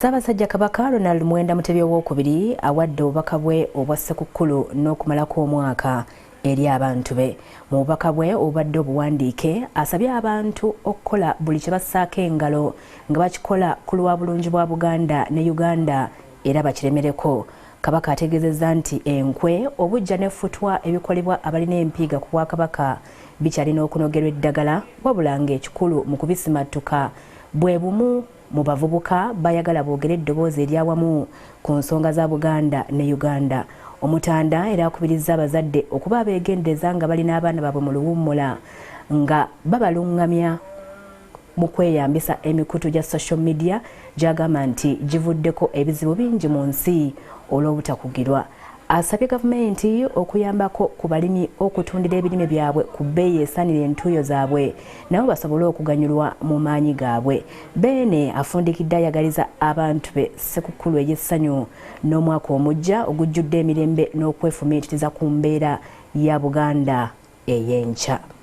Ssaabasajja Kabaka Ronald Muwenda Mutebi owookubiri awadde obubaka bwe obwa Ssekukkulu n'okumalako omwaka eri abantu be. Mu bubaka bwe obubadde obuwandiike asabye abantu okukola buli kye bassaako engalo nga bakikola ku lwa bulungi bwa Buganda ne Uganda era bakiremereko. Kabaka ategeezezza nti enkwe, obujja n'effutwa ebikolebwa abalina empiiga ku Bwakabaka bikyalina okunogerwa eddagala, wabula ng'ekikulu mu kubisimattuka bwe bumu mu bavubuka bayagala boogere eddoboozi eryawamu ku nsonga za Buganda ne Uganda. Omutanda era akubirizza abazadde okuba abeegendereza nga balina abaana baabwe mu luwummula nga babalungamya mu kweyambisa emikutu gya social media gy'agamba nti givuddeko ebizibu bingi mu nsi olw'obutakugirwa. Asabye gavumenti okuyambako ku balimi okutundira ebirime byabwe ku bbeeyi esaanira entuuyo zaabwe nabo basobole okuganyulwa mu maanyi gaabwe. Beene afundikidde ayagaliza abantu be Ssekukkulu ey'essanyu n'omwaka omujja ogujjudde emirembe n'okwefumiitiriza ku mbeera ya Buganda ey'enkya.